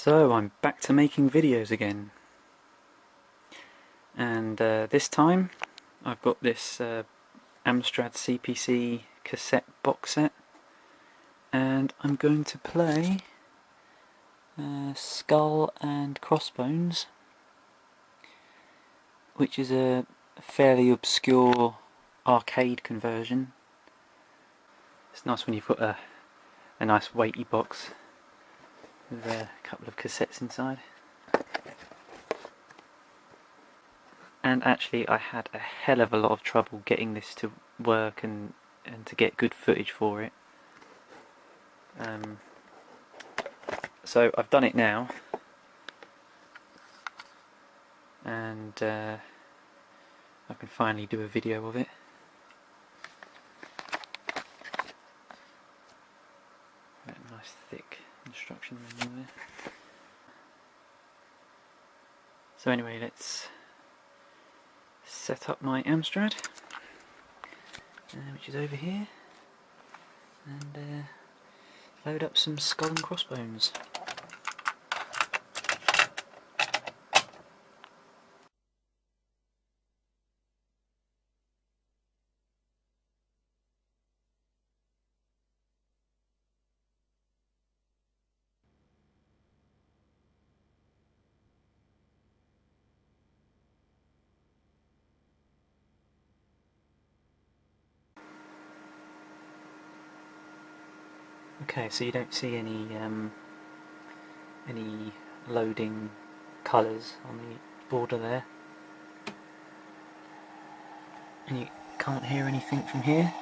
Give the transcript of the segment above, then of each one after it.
So I'm back to making videos again, and this time I've got this Amstrad CPC cassette box set, and I'm going to play Skull and Crossbones, which is a fairly obscure arcade conversion. It's nice when you've got a nice weighty box with a couple of cassettes inside. And actually I had a hell of a lot of trouble getting this to work and to get good footage for it. So I've done it now, and I can finally do a video of it. That nice thick instruction manual there. So anyway, let's set up my Amstrad, which is over here, and load up some Skull and Crossbones. Okay, so you don't see any loading colours on the border there, and you can't hear anything from here.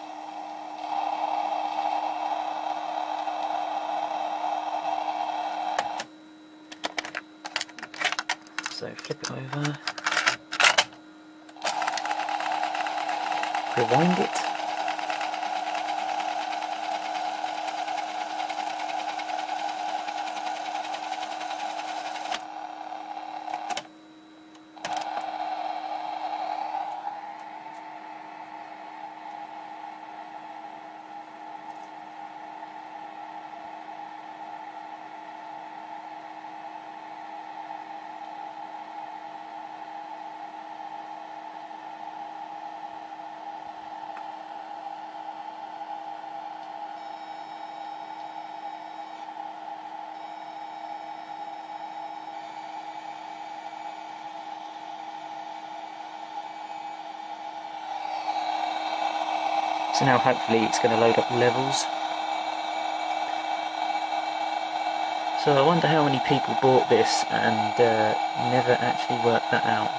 So flip it over, rewind it. So now hopefully it's going to load up levels. So I wonder how many people bought this and never actually worked that out.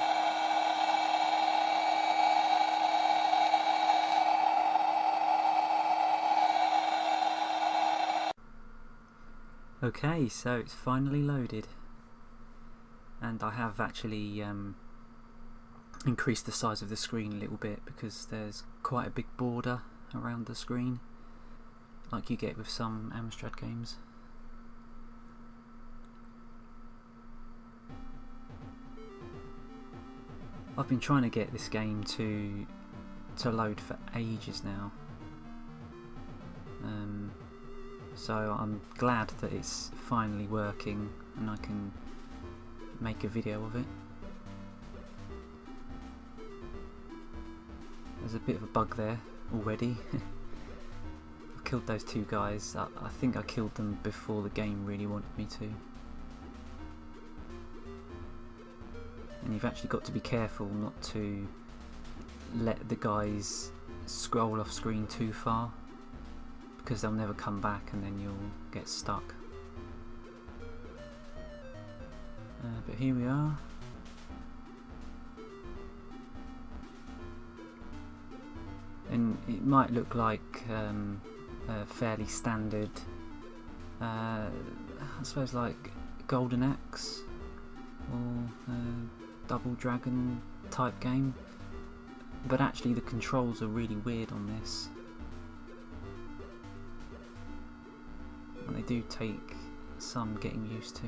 Okay, so it's finally loaded, and I have actually increase the size of the screen a little bit because there's quite a big border around the screen, like you get with some Amstrad games. I've been trying to get this game to load for ages now, so I'm glad that it's finally working and I can make a video of it. There's a bit of a bug there already. I've killed those two guys. I think I killed them before the game really wanted me to. And you've actually got to be careful not to let the guys scroll off screen too far, because they'll never come back and then you'll get stuck. But here we are. And it might look like a fairly standard, I suppose like Golden Axe or Double Dragon type game, but actually the controls are really weird on this, and they do take some getting used to.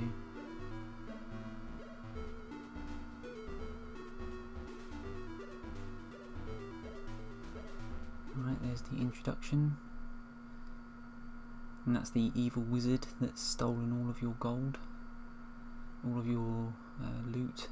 Right, there's the introduction, and that's the evil wizard that's stolen all of your gold. all of your loot.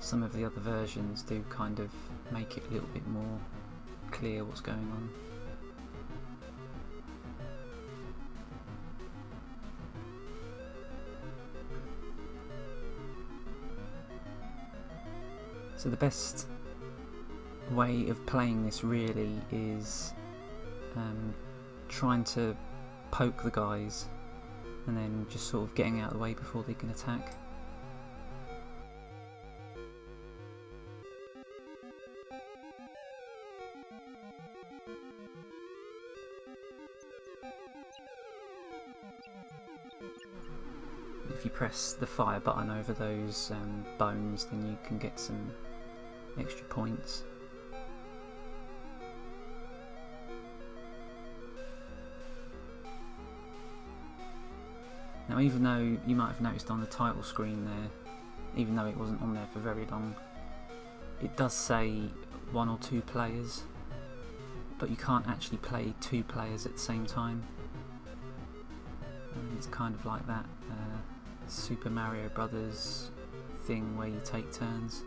Some of the other versions do kind of make it a little bit more clear what's going on. So the best way of playing this really is trying to poke the guys and then just sort of getting out of the way before they can attack. If you press the fire button over those bones, then you can get some extra points. Now, even though you might have noticed on the title screen there, even though it wasn't on there for very long, it does say 1 or 2 players, but you can't actually play 2 players at the same time. And it's kind of like that Super Mario Brothers thing where you take turns.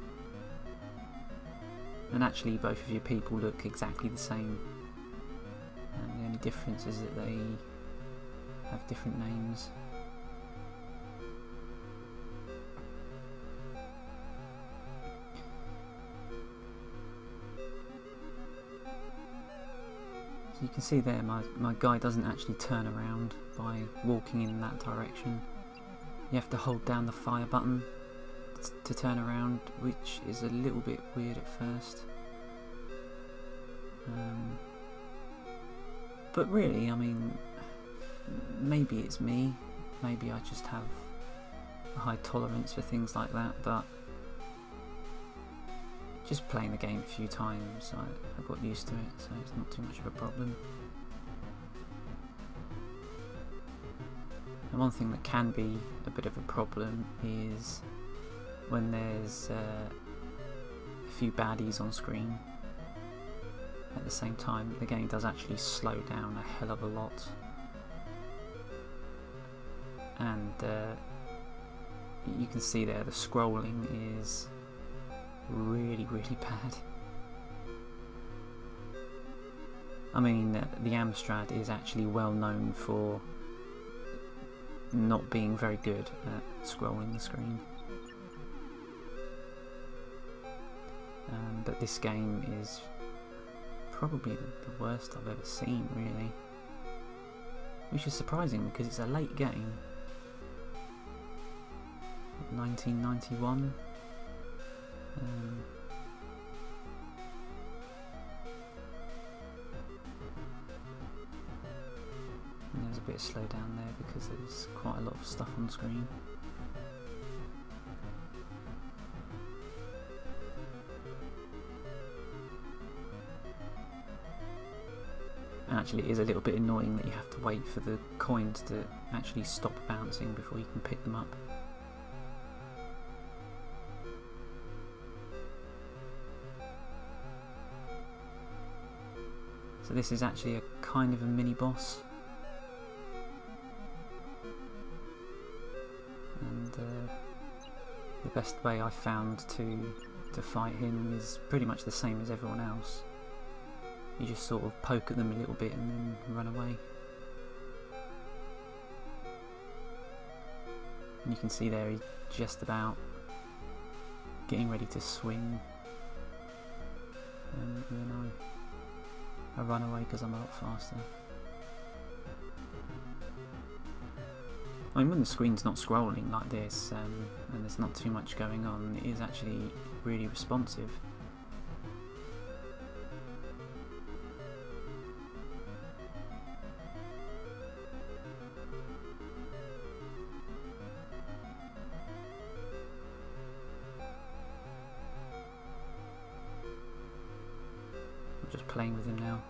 And actually both of your people look exactly the same, and the only difference is that they have different names. So you can see there my guy doesn't actually turn around by walking in that direction. You have to hold down the fire button to turn around, which is a little bit weird at first. But really, I mean, maybe it's me, maybe I just have a high tolerance for things like that, but just playing the game a few times, I got used to it, so it's not too much of a problem. And one thing that can be a bit of a problem is when there's a few baddies on screen at the same time. The game does actually slow down a hell of a lot, and you can see there the scrolling is really bad. I mean, the Amstrad is actually well known for not being very good at scrolling the screen, but this game is probably the worst I've ever seen, really, which is surprising because it's a late game, 1991. And there's a bit of slowdown there because there's quite a lot of stuff on screen. And actually it is a little bit annoying that you have to wait for the coins to actually stop bouncing before you can pick them up. So this is actually a kind of a mini boss, and the best way I found to fight him is pretty much the same as everyone else. You just sort of poke at them a little bit and then run away. And you can see there he's just about getting ready to swing, and then I run away because I'm a lot faster. I mean, when the screen's not scrolling like this and there's not too much going on, it is actually really responsive. just playing with him now.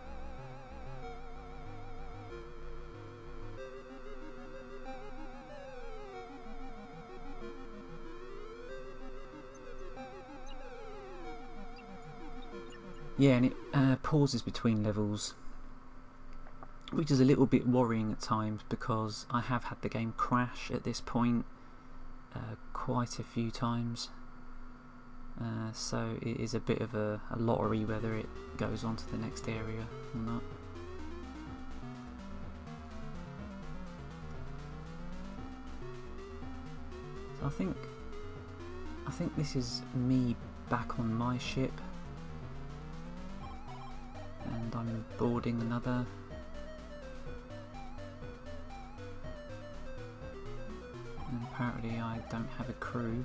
Yeah, and it pauses between levels, which is a little bit worrying at times because I have had the game crash at this point quite a few times. So it is a bit of a lottery whether it goes on to the next area or not. So I think this is me back on my ship, and I'm boarding another. And apparently I don't have a crew.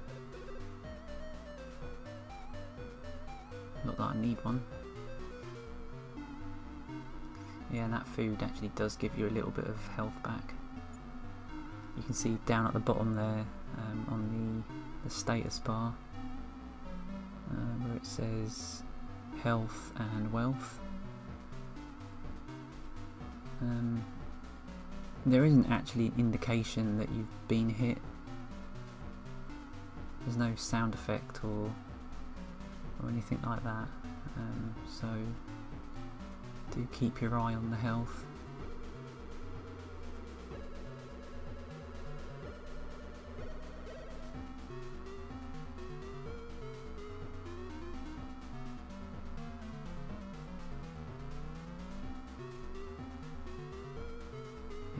Not that I need one. Yeah, and that food actually does give you a little bit of health back. You can see down at the bottom there on the status bar where it says health and wealth. There isn't actually an indication that you've been hit. There's no sound effect or anything like that, so do keep your eye on the health.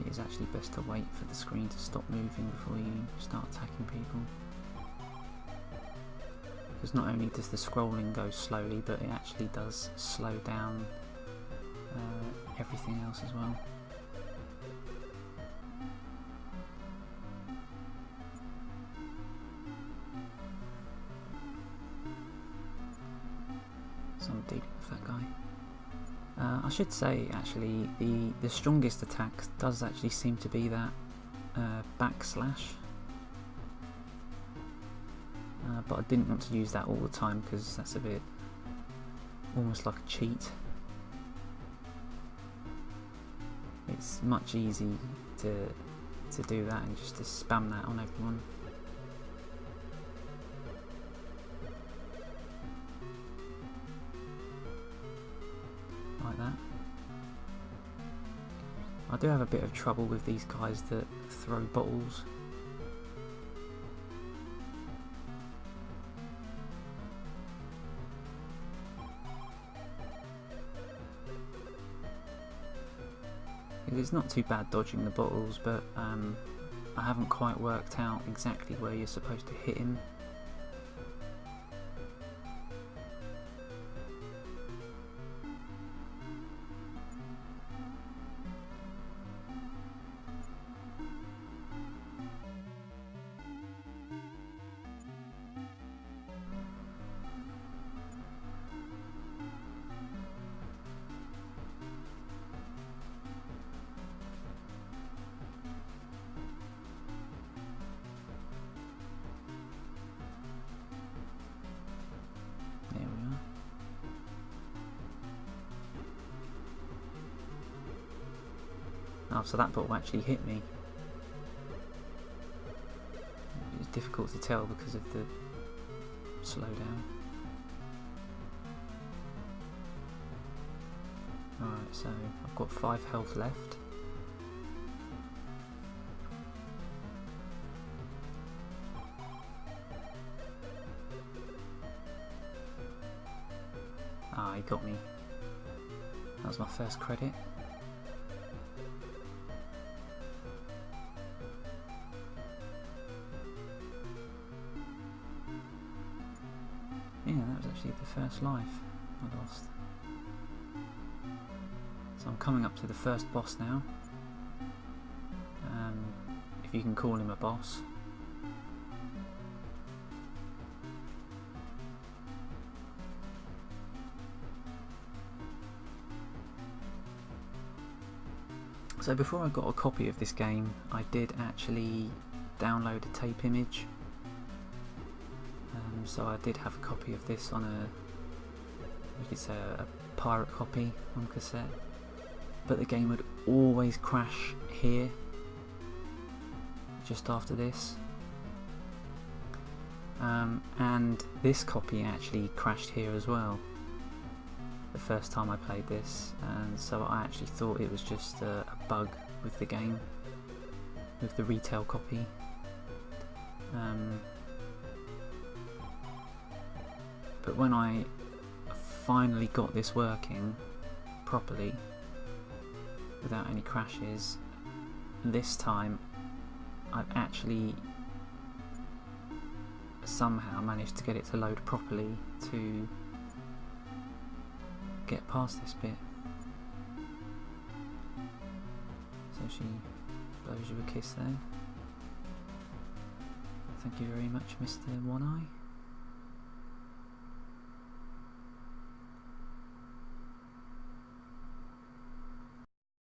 It is actually best to wait for the screen to stop moving before you start attacking people, because not only does the scrolling go slowly, but it actually does slow down everything else as well. So I'm dealing with that guy. I should say actually the strongest attack does actually seem to be that backslash, but I didn't want to use that all the time because that's a bit almost like a cheat. It's much easier to do that and just to spam that on everyone. Like that. I do have a bit of trouble with these guys that throw bottles. It's not too bad dodging the bottles, but I haven't quite worked out exactly where you're supposed to hit him. Oh, so that bottle actually hit me. It's difficult to tell because of the slowdown. Alright, so I've got 5 health left. Ah, he got me. That was my first credit. Yeah, that was actually the first life I lost. So I'm coming up to the first boss now. If you can call him a boss. So before I got a copy of this game, I did actually download a tape image. So I did have a copy of this on you could say a pirate copy on cassette, but the game would always crash here just after this. And this copy actually crashed here as well the first time I played this, and so I actually thought it was just a bug with the game, with the retail copy. But when I finally got this working properly without any crashes, this time I've actually somehow managed to get it to load properly to get past this bit. So she blows you a kiss there. Thank you very much, Mr. One Eye.